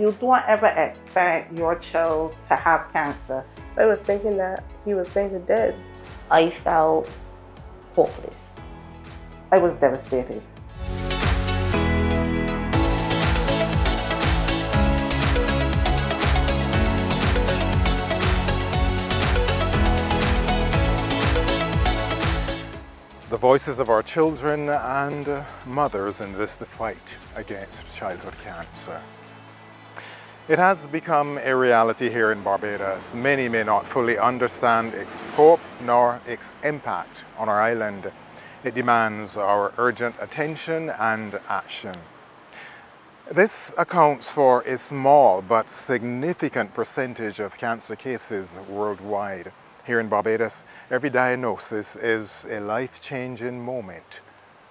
You don't ever expect your child to have cancer. I was thinking that he was going to dead. I felt hopeless. I was devastated. The voices of our children and mothers in this fight against childhood cancer. It has become a reality here in Barbados. Many may not fully understand its scope nor its impact on our island. It demands our urgent attention and action. This accounts for a small but significant percentage of cancer cases worldwide. Here in Barbados, every diagnosis is a life-changing moment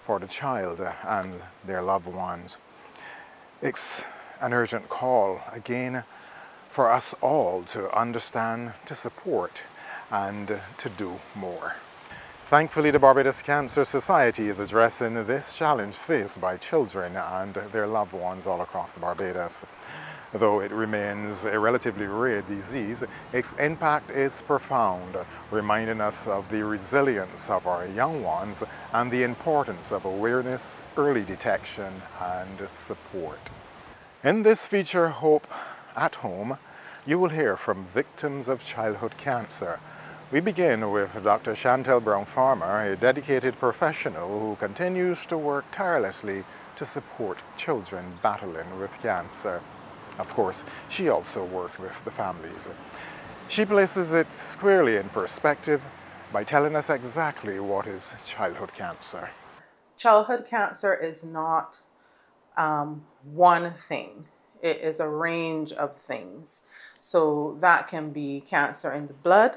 for the child and their loved ones. It's an urgent call, again, for us all to understand, to support, and to do more. Thankfully, the Barbados Cancer Society is addressing this challenge faced by children and their loved ones all across Barbados. Though it remains a relatively rare disease, its impact is profound, reminding us of the resilience of our young ones and the importance of awareness, early detection, and support. In this feature, Hope at Home, you will hear from victims of childhood cancer. We begin with Dr. Chantel Brown-Farmer, a dedicated professional who continues to work tirelessly to support children battling with cancer. Of course, she also works with the families. She places it squarely in perspective by telling us exactly what is childhood cancer. Childhood cancer is not one thing. It is a range of things. So that can be cancer in the blood,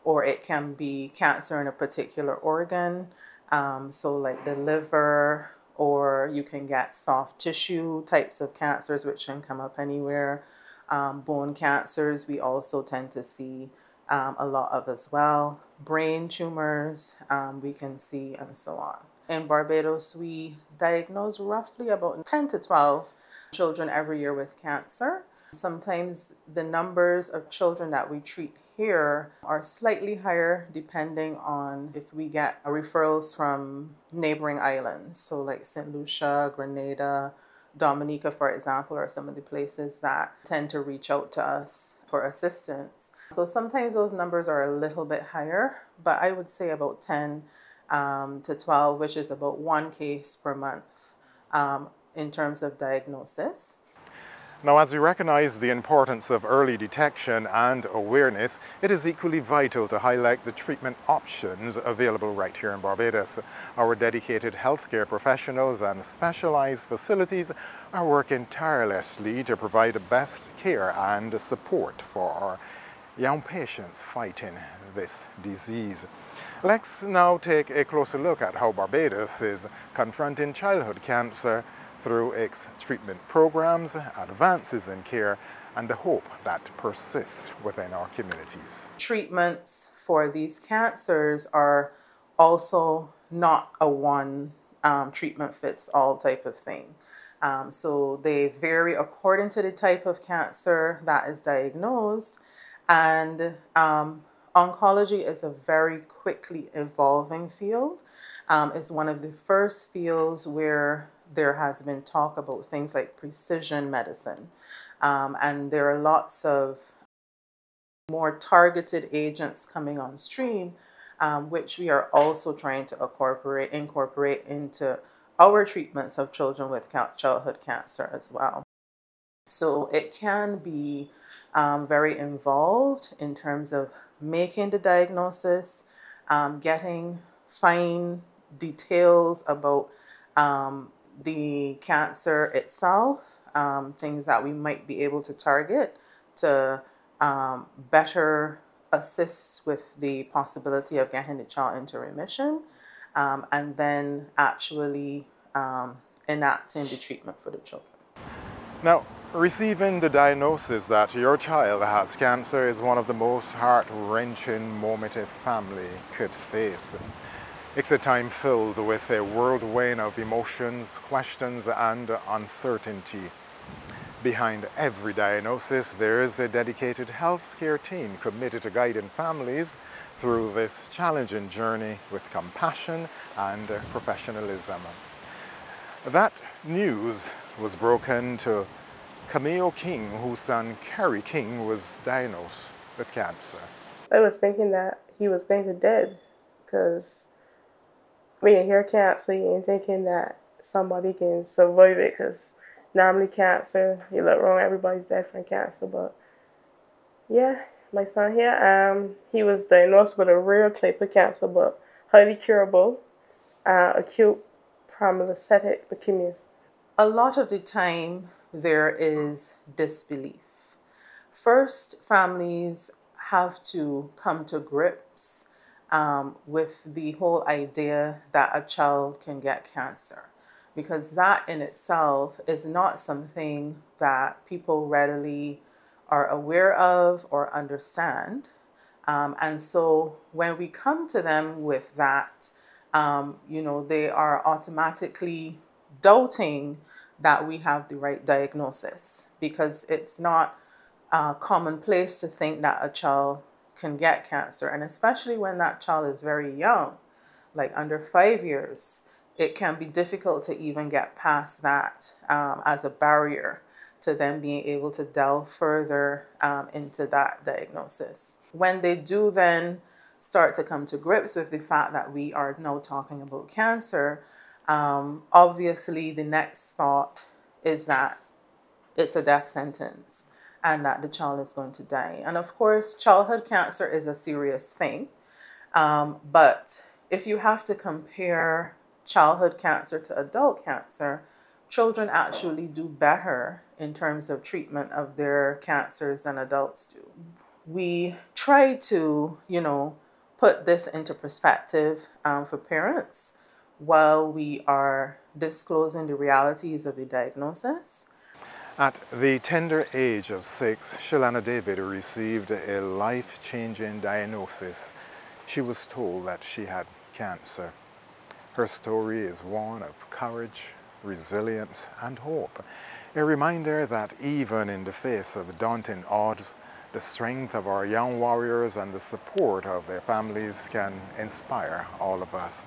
or it can be cancer in a particular organ. So like the liver, or you can get soft tissue types of cancers, which can come up anywhere. Bone cancers, we also tend to see a lot of as well. Brain tumors, we can see, and so on. In Barbados, we diagnose roughly about 10 to 12 children every year with cancer. Sometimes the numbers of children that we treat here are slightly higher depending on if we get referrals from neighboring islands. So like St. Lucia, Grenada, Dominica, for example, are some of the places that tend to reach out to us for assistance. So sometimes those numbers are a little bit higher, but I would say about 10 to 12, which is about one case per month in terms of diagnosis. Now, as we recognize the importance of early detection and awareness, it is equally vital to highlight the treatment options available right here in Barbados. Our dedicated healthcare professionals and specialized facilities are working tirelessly to provide the best care and support for our young patients fighting this disease. Let's now take a closer look at how Barbados is confronting childhood cancer through its treatment programs, advances in care, and the hope that persists within our communities. Treatments for these cancers are also not a one treatment fits all type of thing. So they vary according to the type of cancer that is diagnosed, and oncology is a very quickly evolving field. It's one of the first fields where there has been talk about things like precision medicine. And there are lots of more targeted agents coming on stream, which we are also trying to incorporate into our treatments of children with childhood cancer as well. So it can be very involved in terms of making the diagnosis, getting fine details about the cancer itself, things that we might be able to target to better assist with the possibility of getting the child into remission, and then actually enacting the treatment for the children. Now, receiving the diagnosis that your child has cancer is one of the most heart-wrenching moments a family could face. It's a time filled with a whirlwind of emotions, questions, and uncertainty. Behind every diagnosis, there is a dedicated healthcare team committed to guiding families through this challenging journey with compassion and professionalism. That news was broken to Camille King, whose son Kerry King was diagnosed with cancer. I was thinking that he was going to dead because when you hear cancer, you ain't thinking that somebody can survive it because normally cancer, you look wrong, everybody's dead from cancer. But yeah, my son here, he was diagnosed with a rare type of cancer, but highly curable, acute promyelocytic leukemia. A lot of the time, there is disbelief. First, families have to come to grips with the whole idea that a child can get cancer, because that in itself is not something that people readily are aware of or understand. And so when we come to them with that, they are automatically doubting that we have the right diagnosis, because it's not commonplace to think that a child can get cancer. And especially when that child is very young, like under 5 years, it can be difficult to even get past that as a barrier to them being able to delve further into that diagnosis. When they do then start to come to grips with the fact that we are now talking about cancer, obviously the next thought is that it's a death sentence and that the child is going to die. And of course, childhood cancer is a serious thing. But if you have to compare childhood cancer to adult cancer, children actually do better in terms of treatment of their cancers than adults do. We try to, put this into perspective for parents while we are disclosing the realities of the diagnosis. At the tender age of 6, Shalana David received a life-changing diagnosis. She was told that she had cancer. Her story is one of courage, resilience, and hope. A reminder that even in the face of daunting odds, the strength of our young warriors and the support of their families can inspire all of us.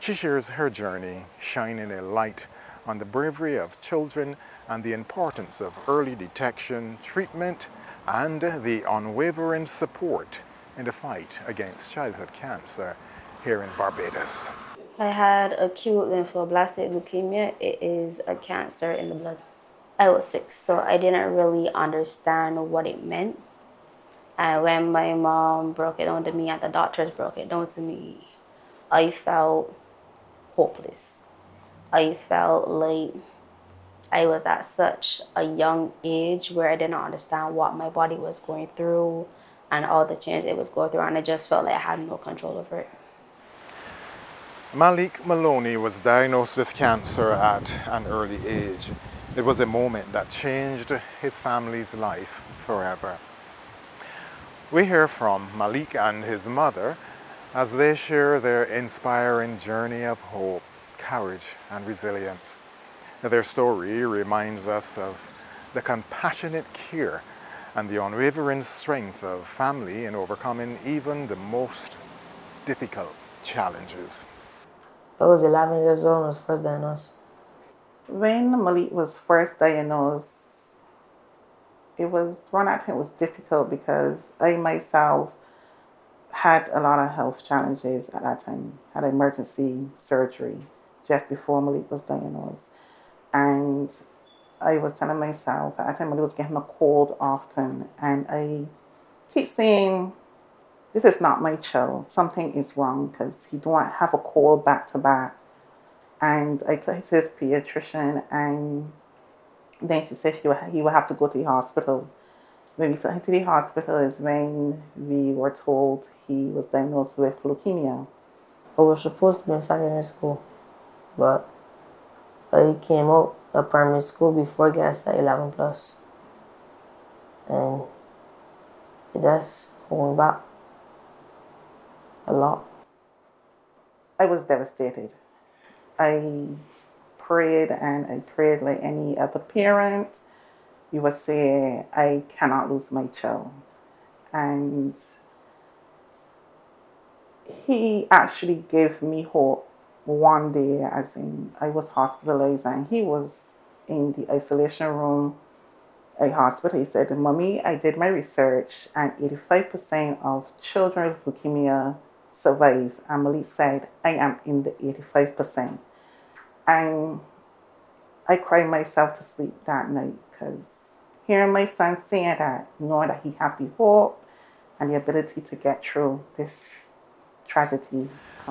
She shares her journey, shining a light on the bravery of children and the importance of early detection, treatment, and the unwavering support in the fight against childhood cancer here in Barbados. I had acute lymphoblastic leukemia. It is a cancer in the blood. I was 6, so I didn't really understand what it meant. And when my mom broke it down to me and the doctors broke it down to me, I felt hopeless. I felt like I was at such a young age where I didn't understand what my body was going through and all the change it was going through, and I just felt like I had no control over it. Malik Maloney was diagnosed with cancer at an early age. It was a moment that changed his family's life forever. We hear from Malik and his mother as they share their inspiring journey of hope, courage, and resilience. Their story reminds us of the compassionate care and the unwavering strength of family in overcoming even the most difficult challenges. I was 11 years old when I was first diagnosed. When Malik was first diagnosed, it was difficult because I myself had a lot of health challenges at that time. Had emergency surgery just before Malik was diagnosed. And I was telling myself at that time Malik was getting a cold often. And I keep saying, this is not my child. Something is wrong because he don't have a cold back to back. And I took him to his pediatrician, and then she said he would have to go to the hospital. When we took him to the hospital is when we were told he was diagnosed with leukemia. I was supposed to be in secondary school, but I came out of primary school before getting to 11 plus. And it just held me back a lot. I was devastated. I prayed and I prayed like any other parent. you would say, I cannot lose my child. And he actually gave me hope one day, as in I was hospitalized and he was in the isolation room at hospital. He said, Mommy, I did my research and 85% of children with leukemia survive. And Malik said, I am in the 85%. And I cried myself to sleep that night because hearing my son saying that, knowing that he have the hope and the ability to get through this tragedy.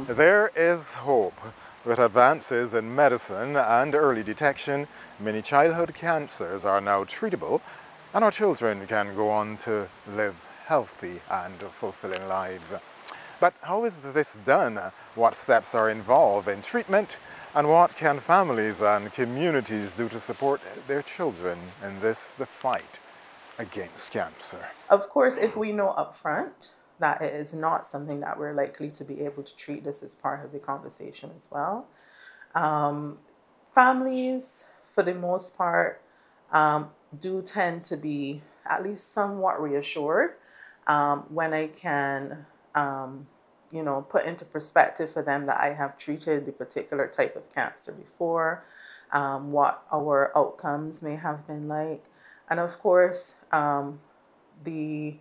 There is hope. With advances in medicine and early detection, many childhood cancers are now treatable, and our children can go on to live healthy and fulfilling lives. But how is this done? What steps are involved in treatment? And what can families and communities do to support their children in the fight against cancer? Of course, if we know upfront that it is not something that we're likely to be able to treat, this is part of the conversation as well. Families, for the most part, do tend to be at least somewhat reassured when I can, put into perspective for them that I have treated the particular type of cancer before, what our outcomes may have been like. And of course, the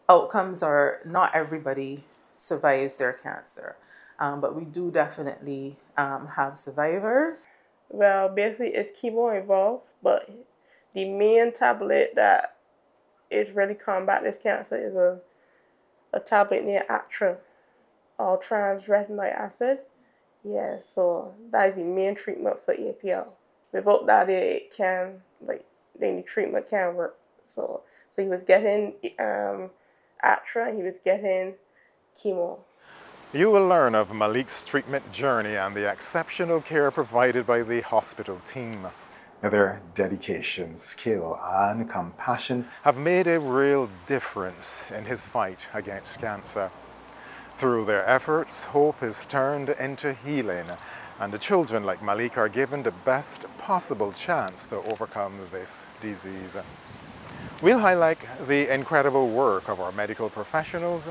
outcomes are not everybody survives their cancer, but we do definitely have survivors. Well, basically, it's chemo involved, but the main tablet that is really combat this cancer is a tablet named Atra, or trans-retinoic acid. Yeah, so that is the main treatment for APL. Without that, the treatment can't work. So he was getting Atra, and he was getting chemo. You will learn of Malik's treatment journey and the exceptional care provided by the hospital team. Their dedication, skill, and compassion have made a real difference in his fight against cancer. Through their efforts, hope is turned into healing, and the children like Malik are given the best possible chance to overcome this disease. We'll highlight the incredible work of our medical professionals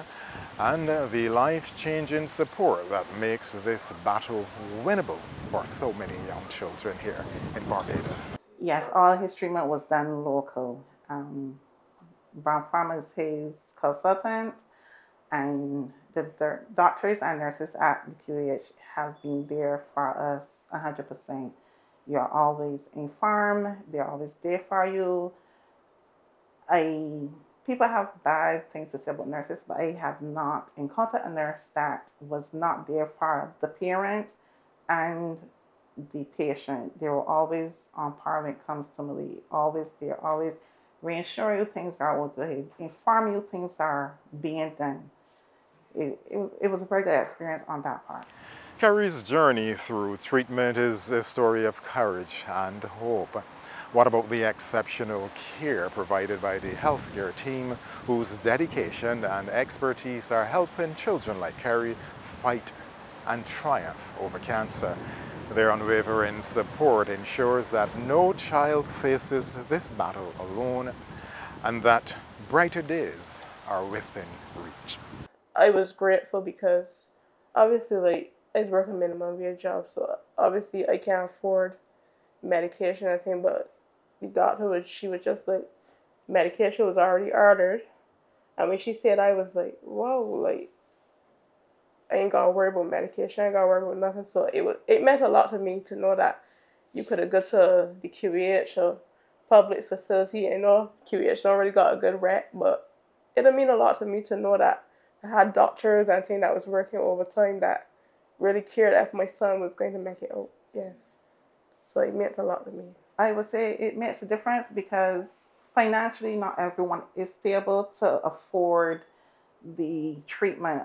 and the life-changing support that makes this battle winnable for so many young children here in Barbados. Yes, all his treatment was done local. Brown Pharma is his consultant, and the doctors and nurses at the QEH have been there for us 100%. You're always informed, they're always there for you. People have bad things to say about nurses, but I have not encountered a nurse that was not there for the parent and the patient. They were always on par when it comes to Malik. Always there, always reassure you things are okay, inform you things are being done. It was a very good experience on that part. Carrie's journey through treatment is a story of courage and hope. What about the exceptional care provided by the healthcare team, whose dedication and expertise are helping children like Carrie fight and triumph over cancer? Their unwavering support ensures that no child faces this battle alone, and that brighter days are within reach. I was grateful because obviously, I was working minimum wage job, so obviously I can't afford medication, I think, but the doctor she was just like, medication was already ordered. And when she said, I was like, whoa, like, I ain't gotta worry about medication, I ain't gotta worry about nothing. So it meant a lot to me to know that you could have go to the QEH or public facility. I know QEH don't really got a good rep, but it'll mean a lot to me to know that I had doctors and things that was working overtime that really cared if my son was going to make it out. Yeah. So it meant a lot to me. I would say it makes a difference because financially not everyone is able to afford the treatment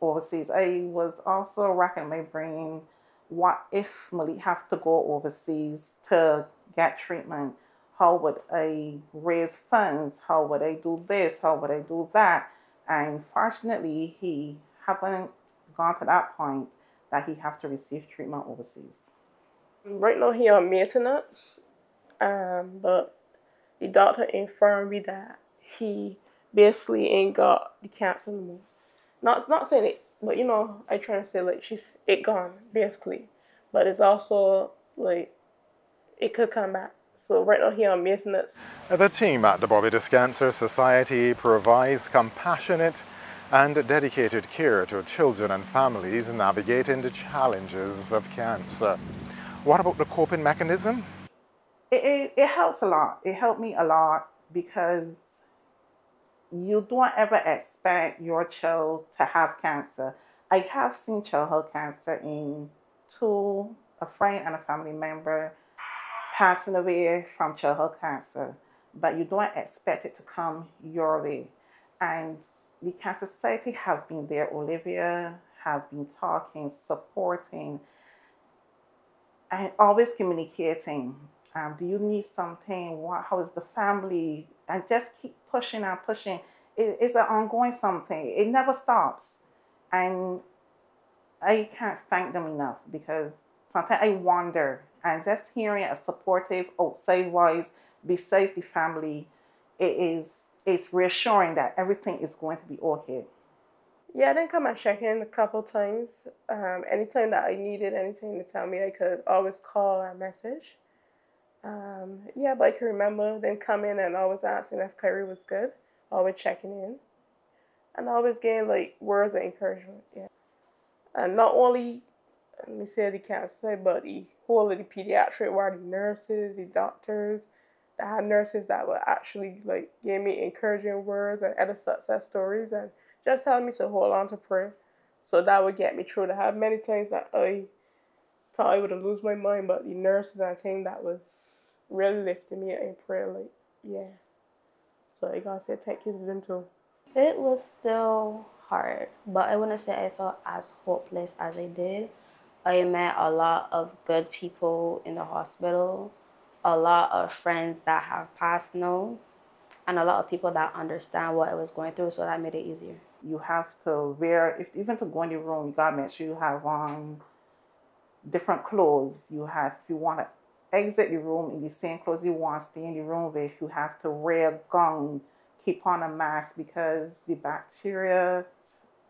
overseas. I was also racking my brain, what if Malik have to go overseas to get treatment? How would I raise funds? How would I do this? How would I do that? And fortunately, he haven't gone to that point that he have to receive treatment overseas. Right now he on maintenance, but the doctor informed me that he basically ain't got the cancer anymore. Not saying it, but you know, I trying to say like it gone basically, but it's also like it could come back. So right now he on maintenance. The team at the Barbados Cancer Society provides compassionate and dedicated care to children and families navigating the challenges of cancer. What about the coping mechanism? It helps a lot. It helped me a lot because you don't ever expect your child to have cancer. I have seen childhood cancer in a friend and a family member passing away from childhood cancer, but you don't expect it to come your way. And the Cancer Society have been there. Olivia have been talking, supporting, and always communicating. Do you need something? How is the family? And just keep pushing and pushing. It's an ongoing something. It never stops. And I can't thank them enough because sometimes I wonder, and just hearing a supportive outside voice besides the family, it's reassuring that everything is going to be okay. Yeah, I didn't come and check in a couple times. Anytime that I needed anything to tell me, I could always call or message. Yeah, but I can remember them coming and always asking if Kyrie was good, always checking in, and always getting like words of encouragement. Yeah, and not only let me say the cancer, but the whole of the pediatric ward, the nurses, the doctors. I had nurses that would actually like give me encouraging words and other success stories and just tell me to hold on to prayer. So that would get me through. I had many times that I thought I would have lose my mind, but the nurses and thing that was really lifting me in prayer, like, yeah. So I gotta say thank you to them too. It was still hard, but I wouldn't say I felt as hopeless as I did. I met a lot of good people in the hospital, a lot of friends that have passed now, and a lot of people that understand what I was going through, so that made it easier. You have to wear, even to go in your room, you gotta make sure you have on different clothes. If you want to exit the room in the same clothes you want to stay in the room with, you have to wear a gown, keep on a mask because the bacteria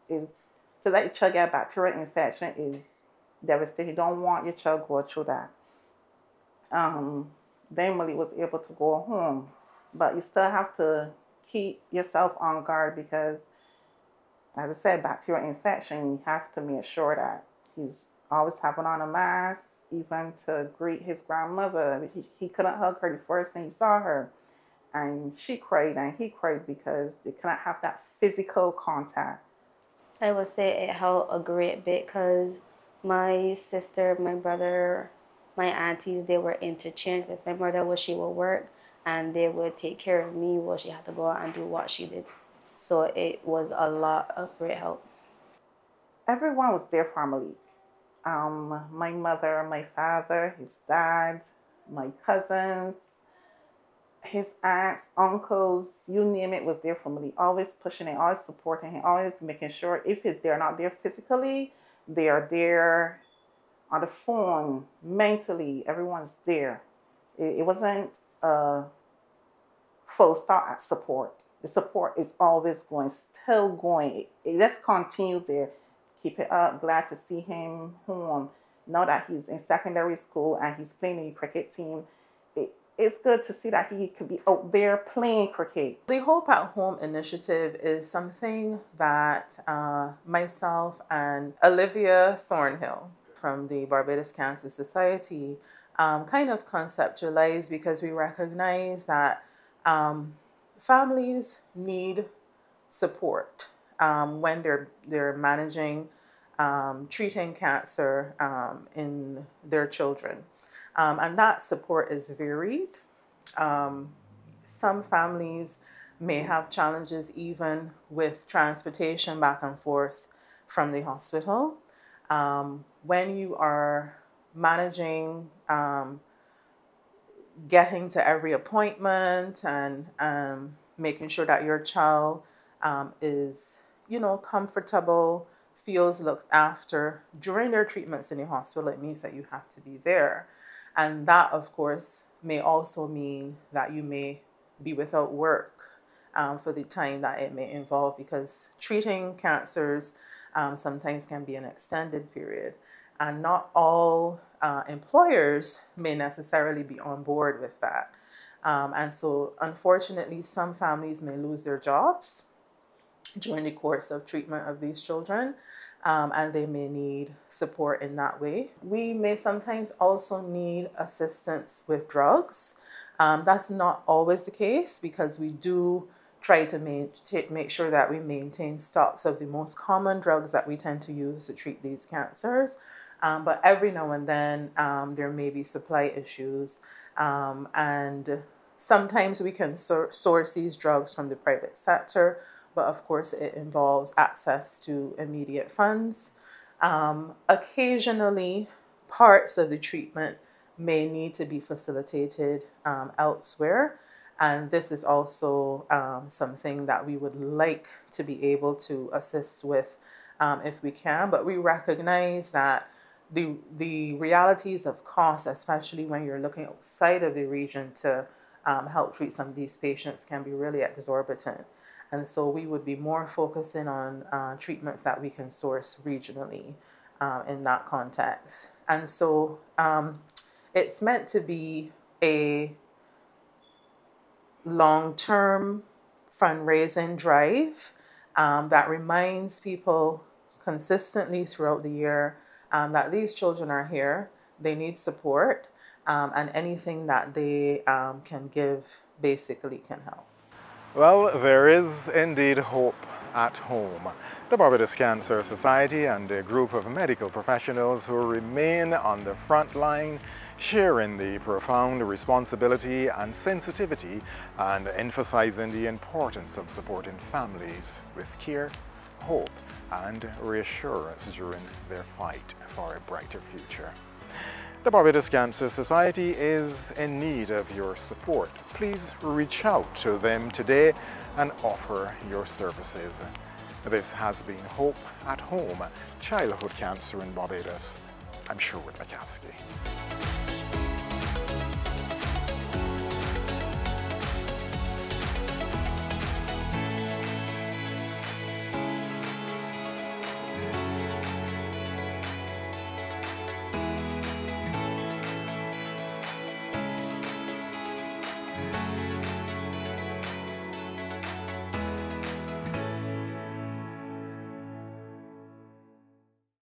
is, to let your child get a bacterial infection is devastating. You don't want your child go through that. Then Malik was able to go home, but you still have to keep yourself on guard because, as I said, bacterial infection, you have to make sure that he's always having on a mask, even to greet his grandmother. He couldn't hug her the first thing he saw her. And she cried and he cried because they couldn't have that physical contact. I would say it helped a great bit because my sister, my brother, my aunties, they were interchanged with my mother when she would work, and they would take care of me while she had to go out and do what she did. So it was a lot of great help. Everyone was there for Malik. My mother, my father, his dad, my cousins, his aunts, uncles, you name it, was there for Malik. Always pushing him, always supporting him, always making sure if they're not there physically, they are there on the phone, mentally. Everyone's there. It wasn't a full stop at support. The support is always going, still going. Let's continue there. Keep it up. Glad to see him home. Now that he's in secondary school and he's playing in the cricket team, it's good to see that he could be out there playing cricket. The Hope at Home initiative is something that myself and Olivia Thornhill from the Barbados Cancer Society kind of conceptualized because we recognize that families need support when they're managing, treating cancer in their children. And that support is varied. Some families may have challenges even with transportation back and forth from the hospital. When you are managing getting to every appointment and making sure that your child is, comfortable, feels looked after during their treatments in the hospital, it means that you have to be there. And that, of course, may also mean that you may be without work for the time that it may involve, because treating cancers sometimes can be an extended period, and not all employers may necessarily be on board with that. And so unfortunately, some families may lose their jobs during the course of treatment of these children, and they may need support in that way. We may sometimes also need assistance with drugs. That's not always the case, because we do try to make sure that we maintain stocks of the most common drugs that we tend to use to treat these cancers. But every now and then there may be supply issues, and sometimes we can source these drugs from the private sector, but of course it involves access to immediate funds. Occasionally, parts of the treatment may need to be facilitated elsewhere, and this is also something that we would like to be able to assist with if we can, but we recognize that the realities of cost, especially when you're looking outside of the region to help treat some of these patients, can be really exorbitant. And so we would be more focusing on treatments that we can source regionally in that context. And so it's meant to be a long-term fundraising drive that reminds people consistently throughout the year that these children are here, they need support, and anything that they can give basically can help. Well, there is indeed hope at home. The Barbados Cancer Society and a group of medical professionals who remain on the front line, sharing the profound responsibility and sensitivity and emphasizing the importance of supporting families with care, hope, and reassurance during their fight for a brighter future. The Barbados Cancer Society is in need of your support. Please reach out to them today and offer your services. This has been Hope at Home, Childhood Cancer in Barbados. I'm Sherwood McCaskey.